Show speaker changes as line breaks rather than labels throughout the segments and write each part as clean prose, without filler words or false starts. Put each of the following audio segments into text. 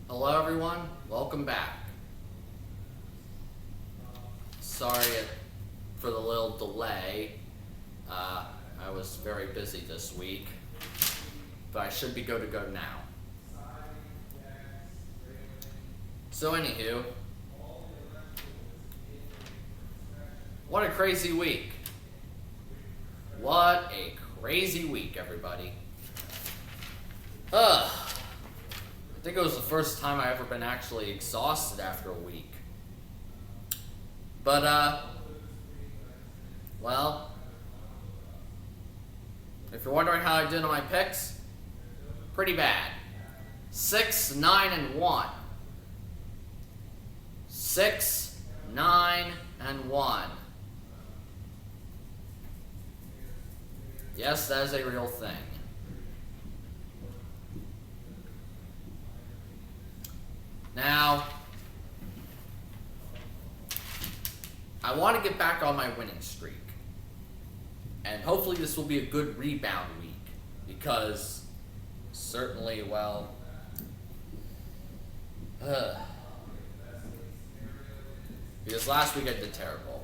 Hello everyone, welcome back. Sorry for the little delay. I was very busy this week, but I should be good to go now. So anywho, what a crazy week. What a crazy week, everybody. I think it was the first time I ever been actually exhausted after a week. But, well, if you're wondering how I did on my picks, pretty bad. 6, 9, and 1. 6, 9, and 1. Yes, that is a real thing. Now, I want to get back on my winning streak. And hopefully this will be a good rebound week. Because, certainly, well... because last week I did terrible.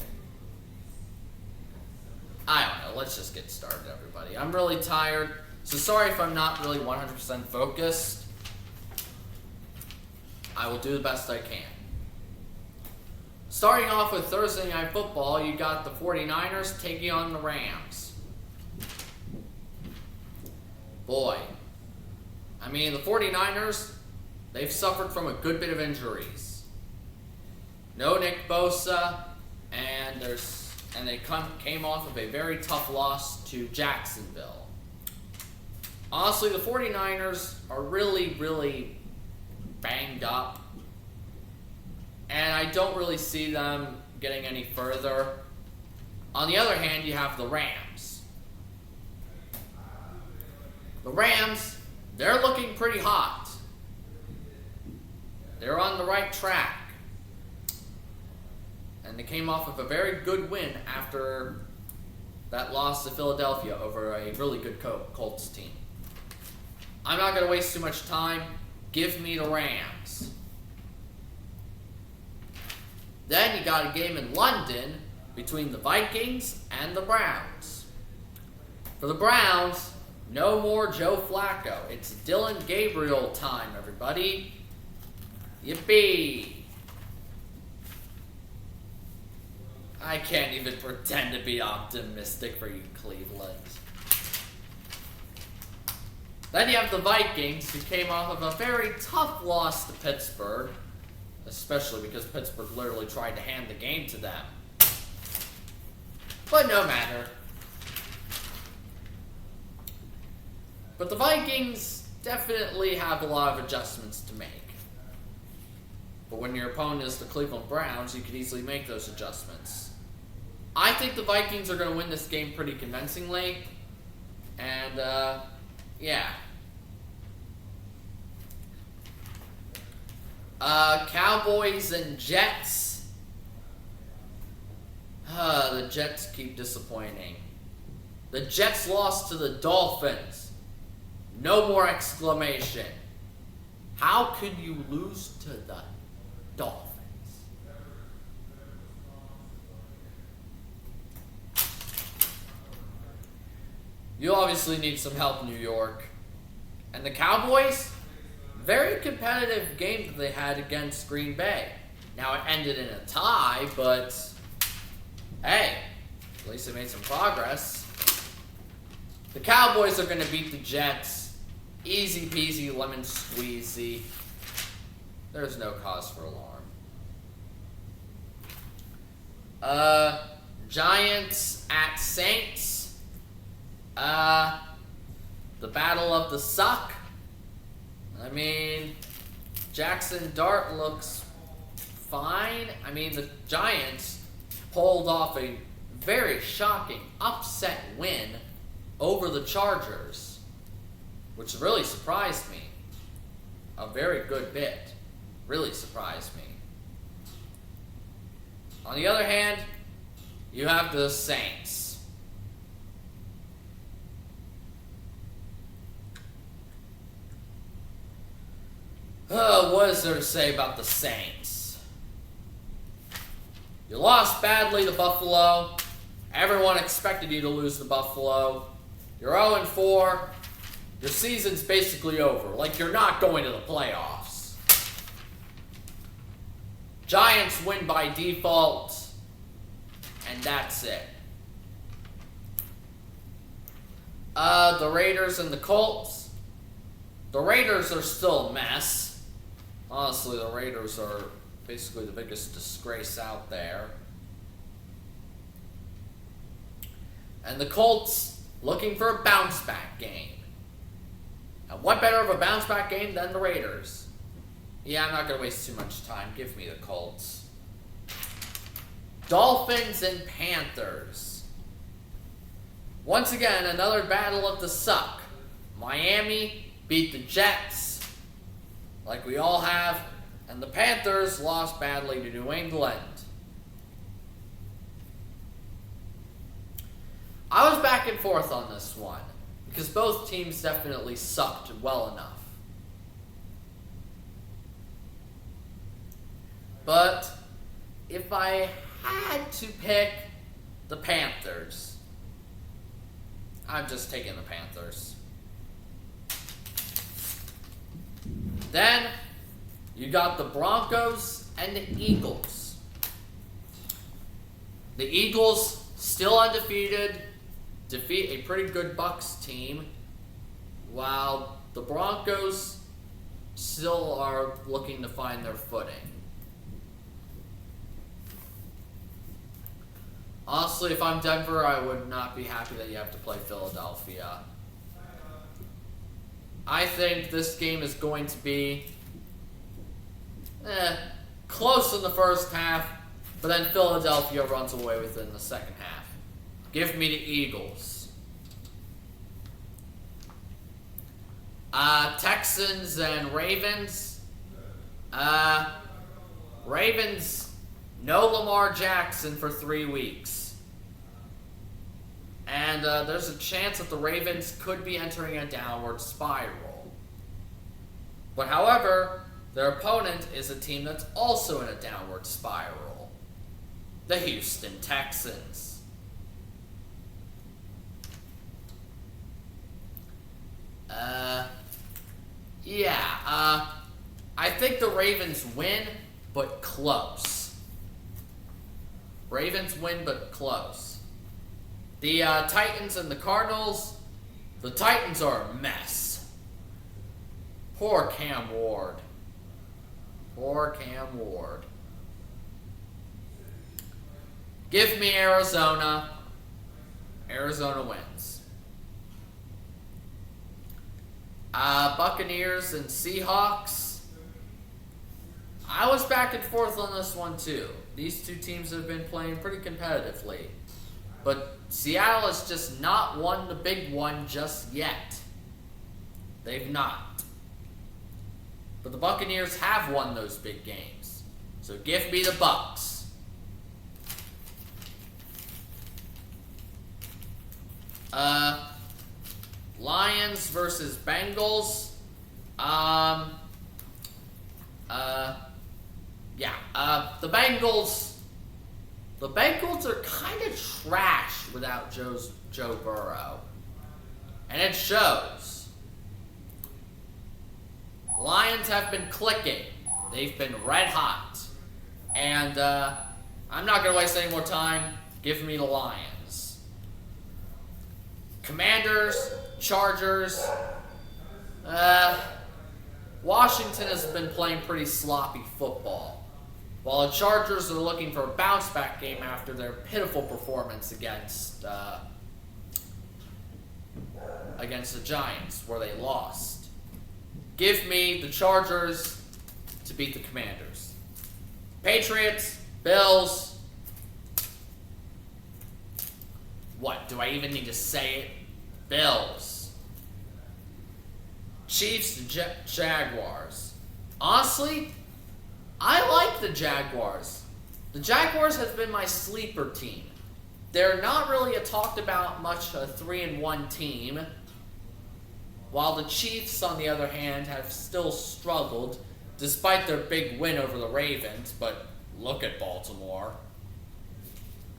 I don't know, let's just get started, everybody. I'm really tired, so sorry if I'm not really 100% focused. I will do the best I can. Starting off with Thursday Night Football, you got the 49ers taking on the Rams. Boy. I mean, the 49ers, they've suffered from a good bit of injuries. No Nick Bosa, and they came off of a very tough loss to Jacksonville. Honestly, the 49ers are really banged up, and I don't really see them getting any further. On the other hand, you have the Rams. The Rams, they're looking pretty hot. They're on the right track. And they came off of a very good win after that loss to Philadelphia over a really good Colts team. I'm not going to waste too much time. Give me the Rams. Then you got a game in London between the Vikings and the Browns. For the Browns, no more Joe Flacco. It's Dylan Gabriel time, everybody. Yippee! I can't even pretend to be optimistic for you, Cleveland. Then you have the Vikings, who came off of a very tough loss to Pittsburgh, especially because Pittsburgh literally tried to hand the game to them. But no matter. But the Vikings definitely have a lot of adjustments to make. But when your opponent is the Cleveland Browns, you can easily make those adjustments. I think the Vikings are going to win this game pretty convincingly. And, yeah. Cowboys and Jets. The Jets keep disappointing. The Jets lost to the Dolphins. No more exclamation. How could you lose to the Dolphins? You obviously need some help, New York. And the Cowboys? Very competitive game that they had against Green Bay. Now, it ended in a tie, but hey, at least they made some progress. The Cowboys are going to beat the Jets. Easy peasy, lemon squeezy. There's no cause for alarm. Giants at Saints. The battle of the suck. I mean, Jackson Dart looks fine. I mean, the Giants pulled off a very shocking upset win over the Chargers, which really surprised me a very good bit. Really surprised me. On the other hand, you have the Saints. What is there to say about the Saints? You lost badly to Buffalo. Everyone expected you to lose to Buffalo. You're 0-4. Your season's basically over. Like, you're not going to the playoffs. Giants win by default. And that's it. The Raiders and the Colts. The Raiders are still a mess. Honestly, the Raiders are basically the biggest disgrace out there. And the Colts looking for a bounce-back game. And what better of a bounce-back game than the Raiders? Yeah, I'm not going to waste too much time. Give me the Colts. Dolphins and Panthers. Once again, another battle of the suck. Miami beat the Jets, like we all have, and the Panthers lost badly to New England. I was back and forth on this one, because both teams definitely sucked well enough. But if I had to pick the Panthers, I'm just taking the Panthers. Then, you got the Broncos and the Eagles. The Eagles, still undefeated, defeat a pretty good Bucs team, while the Broncos still are looking to find their footing. Honestly, if I'm Denver, I would not be happy that you have to play Philadelphia. I think this game is going to be close in the first half, but then Philadelphia runs away with it in the second half. Give me the Eagles. Texans and Ravens. Ravens, no Lamar Jackson for 3 weeks. And there's a chance that the Ravens could be entering a downward spiral. But however, their opponent is a team that's also in a downward spiral. The Houston Texans. I think the Ravens win, but close. Ravens win, but close. The Titans and the Cardinals. The Titans are a mess. Poor Cam Ward. Poor Cam Ward. Give me Arizona. Arizona wins. Buccaneers and Seahawks. I was back and forth on this one too. These two teams have been playing pretty competitively. But Seattle has just not won the big one just yet. They've not. But the Buccaneers have won those big games. So give me the Bucs. Lions versus Bengals. The Bengals are kind of trash without Joe Burrow. And it shows. Lions have been clicking. They've been red hot. And I'm not going to waste any more time. Give me the Lions. Commanders, Chargers. Washington has been playing pretty sloppy football, while the Chargers are looking for a bounce-back game after their pitiful performance against the Giants, where they lost. Give me the Chargers to beat the Commanders. Patriots, Bills. What, do I even need to say it? Bills. Chiefs, Jaguars. Honestly, I like the Jaguars. The Jaguars have been my sleeper team. They're not really a talked about much a 3-1 team, while the Chiefs, on the other hand, have still struggled despite their big win over the Ravens, but look at Baltimore.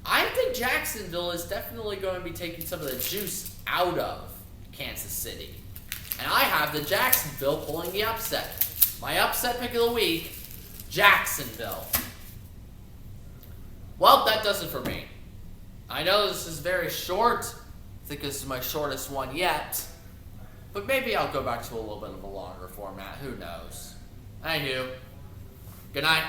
I think Jacksonville is definitely going to be taking some of the juice out of Kansas City. And I have the Jacksonville pulling the upset. My upset pick of the week, Jacksonville. Well, that does it for me. I know this is very short. I think this is my shortest one yet. But maybe I'll go back to a little bit of a longer format. Who knows? Anywho, good night.